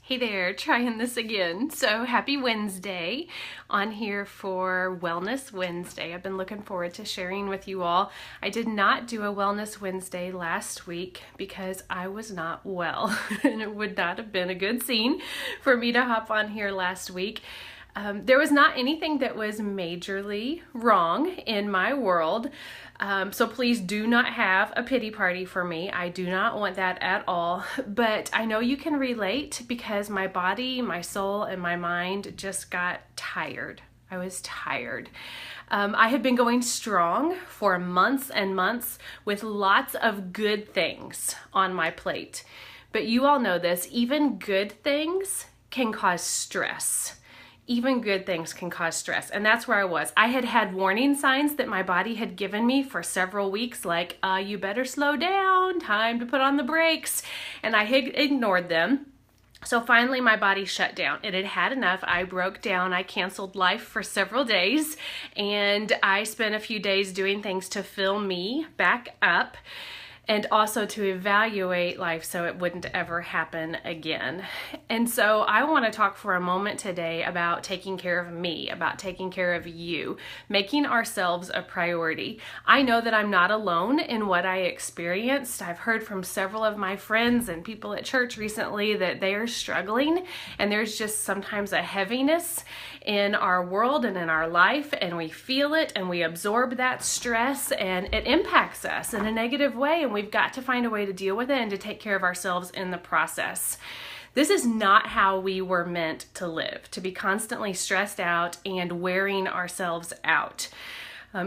Hey there, trying this again. So happy Wednesday on here for Wellness Wednesday. I've been looking forward to sharing with you all. I did not do a Wellness Wednesday last week because I was not well and it would not have been a good scene for me to hop on here last week. There was not anything that was majorly wrong in my world. So please do not have a pity party for me. I do not want that at all. But I know you can relate because my body, my soul, and my mind just got tired. I was tired. I had been going strong for months and months with lots of good things on my plate. But you all know this, even good things can cause stress. Even good things can cause stress. And that's where I was. I had had warning signs that my body had given me for several weeks, like, you better slow down, time to put on the brakes. And I had ignored them. So finally my body shut down. It had had enough. I broke down. I canceled life for several days. And I spent a few days doing things to fill me back up, and also to evaluate life so it wouldn't ever happen again. And so I want to talk for a moment today about taking care of me, about taking care of you, making ourselves a priority. I know that I'm not alone in what I experienced. I've heard from several of my friends and people at church recently that they are struggling, and there's just sometimes a heaviness in our world and in our life, and we feel it and we absorb that stress, and it impacts us in a negative way, and we've got to find a way to deal with it and to take care of ourselves in the process. This is not how we were meant to live, to be constantly stressed out and wearing ourselves out.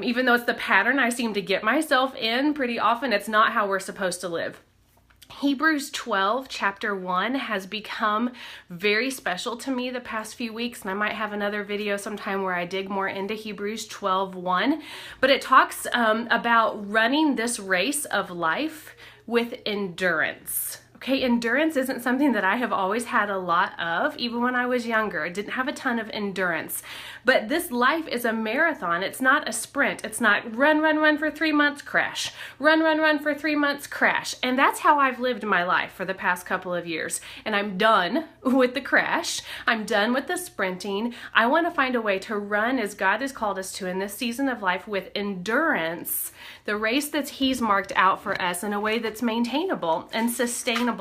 Even though it's the pattern I seem to get myself in pretty often, it's not how we're supposed to live. Hebrews 12, chapter 1 has become very special to me the past few weeks, and I might have another video sometime where I dig more into Hebrews 12:1. But it talks about running this race of life with endurance. Okay, endurance isn't something that I have always had a lot of. Even when I was younger, I didn't have a ton of endurance. But this life is a marathon. It's not a sprint. It's not run for 3 months, crash. Run for 3 months, crash. And that's how I've lived my life for the past couple of years. And I'm done with the crash. I'm done with the sprinting. I want to find a way to run as God has called us to in this season of life with endurance, the race that He's marked out for us in a way that's maintainable and sustainable,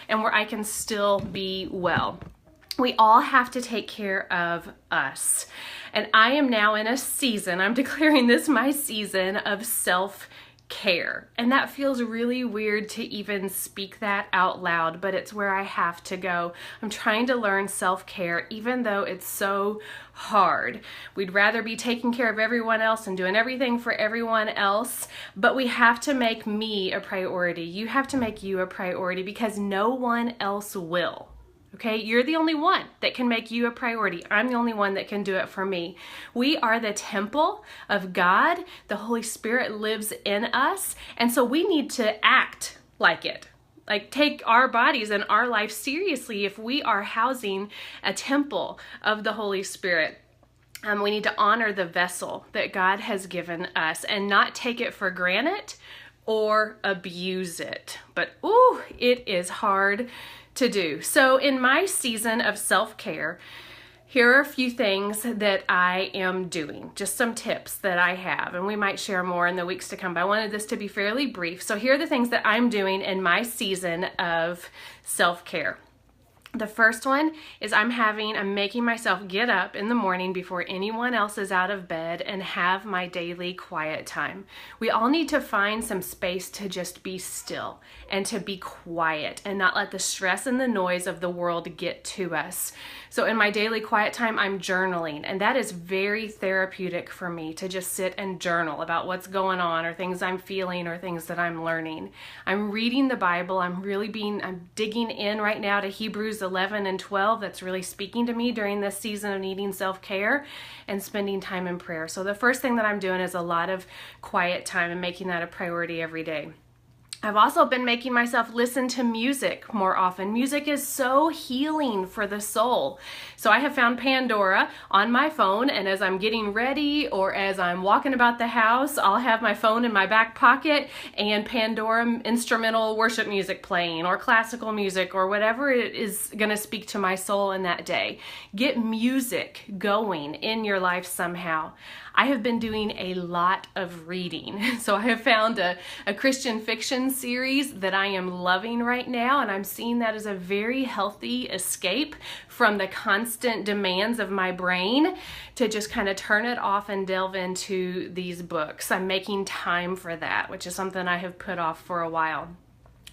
and where I can still be well. We all have to take care of us. And I am now in a season, I'm declaring this my season of self-care. And that feels really weird to even speak that out loud, but it's where I have to go. I'm trying to learn self-care, even though it's so hard. We'd rather be taking care of everyone else and doing everything for everyone else, but we have to make me a priority. You have to make you a priority because no one else will. Okay, you're the only one that can make you a priority. I'm the only one that can do it for me. We are the temple of God. The Holy Spirit lives in us, and so we need to act like it. Like, take our bodies and our life seriously if we are housing a temple of the Holy Spirit. We need to honor the vessel that God has given us and not take it for granted or abuse it. But ooh, it is hard to do. So in my season of self-care, here are a few things that I am doing, just some tips that I have, and we might share more in the weeks to come, but I wanted this to be fairly brief. So here are the things that I'm doing in my season of self-care. The first one is I'm making myself get up in the morning before anyone else is out of bed and have my daily quiet time. We all need to find some space to just be still and to be quiet and not let the stress and the noise of the world get to us. So in my daily quiet time, I'm journaling, and that is very therapeutic for me to just sit and journal about what's going on or things I'm feeling or things that I'm learning. I'm reading the Bible. I'm digging in right now to Hebrews 11 and 12. That's really speaking to me during this season of needing self-care and spending time in prayer. So the first thing that I'm doing is a lot of quiet time and making that a priority every day. I've also been making myself listen to music more often. Music is so healing for the soul. So I have found Pandora on my phone, and as I'm getting ready or as I'm walking about the house, I'll have my phone in my back pocket and Pandora instrumental worship music playing, or classical music, or whatever it is going to speak to my soul in that day. Get music going in your life somehow. I have been doing a lot of reading. So I have found a Christian fiction series that I am loving right now, and I'm seeing that as a very healthy escape from the constant demands of my brain to just kind of turn it off and delve into these books. I'm making time for that, which is something I have put off for a while.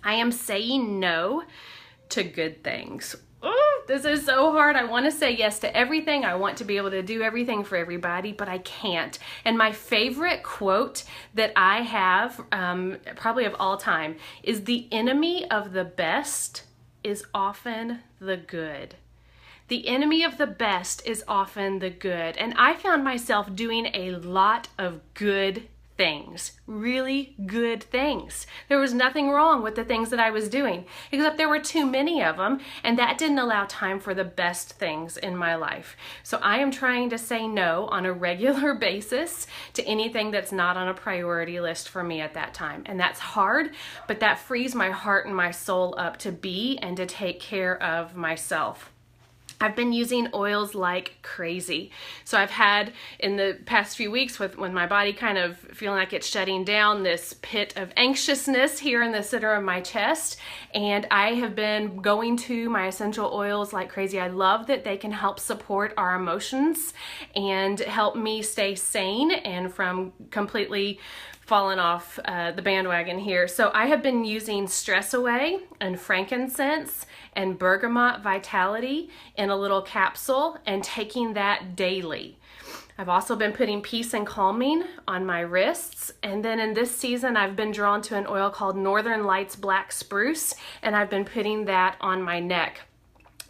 I am saying no to good things. Oh, this is so hard. I want to say yes to everything. I want to be able to do everything for everybody, but I can't. And my favorite quote that I have, probably of all time, is the enemy of the best is often the good. The enemy of the best is often the good. And I found myself doing a lot of good things, really good things. There was nothing wrong with the things that I was doing, except there were too many of them, and that didn't allow time for the best things in my life. So I am trying to say no on a regular basis to anything that's not on a priority list for me at that time. And that's hard, but that frees my heart and my soul up to be and to take care of myself. I've been using oils like crazy. So I've had in the past few weeks when my body kind of feeling like it's shutting down, this pit of anxiousness here in the center of my chest. And I have been going to my essential oils like crazy. I love that they can help support our emotions and help me stay sane and from completely fallen off the bandwagon here. So I have been using Stress Away and frankincense and bergamot vitality in a little capsule and taking that daily. I've also been putting peace and calming on my wrists. And then in this season, I've been drawn to an oil called Northern Lights Black Spruce, and I've been putting that on my neck.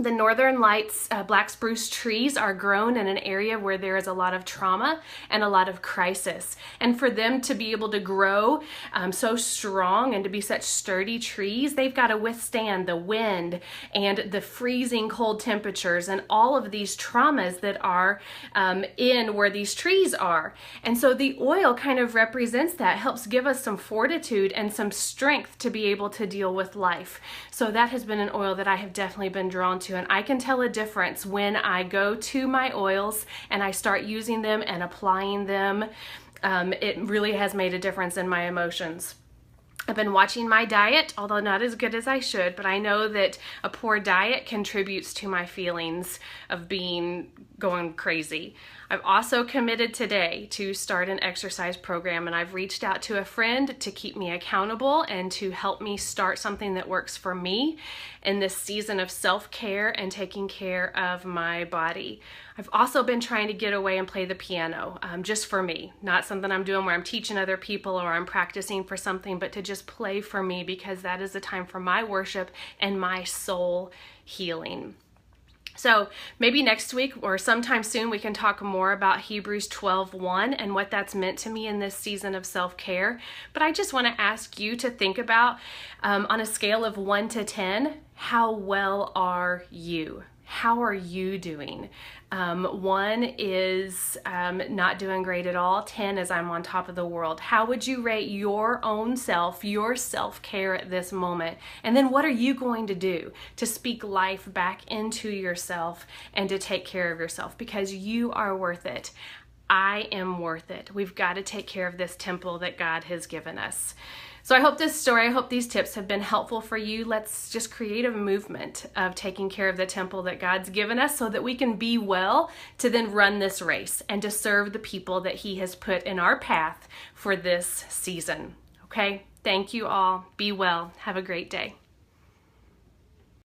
The Northern Lights black spruce trees are grown in an area where there is a lot of trauma and a lot of crisis. And for them to be able to grow so strong and to be such sturdy trees, they've got to withstand the wind and the freezing cold temperatures and all of these traumas that are in where these trees are. And so the oil kind of represents that, helps give us some fortitude and some strength to be able to deal with life. So that has been an oil that I have definitely been drawn to. And I can tell a difference when I go to my oils and I start using them and applying them. It really has made a difference in my emotions. I've been watching my diet, although not as good as I should, but I know that a poor diet contributes to my feelings of going crazy. I've also committed today to start an exercise program, and I've reached out to a friend to keep me accountable and to help me start something that works for me in this season of self-care and taking care of my body. I've also been trying to get away and play the piano, just for me. Not something I'm doing where I'm teaching other people or I'm practicing for something, but to just play for me, because that is a time for my worship and my soul healing. So maybe next week or sometime soon we can talk more about Hebrews 12:1 and what that's meant to me in this season of self-care. But I just want to ask you to think about, on a scale of 1 to 10, how well are you? How are you doing? 1 is not doing great at all. 10 is I'm on top of the world. How would you rate your own self, your self-care at this moment? And then what are you going to do to speak life back into yourself and to take care of yourself? Because you are worth it. I am worth it. We've got to take care of this temple that God has given us. So I hope I hope these tips have been helpful for you. Let's just create a movement of taking care of the temple that God's given us so that we can be well to then run this race and to serve the people that He has put in our path for this season. Okay? Thank you all. Be well. Have a great day.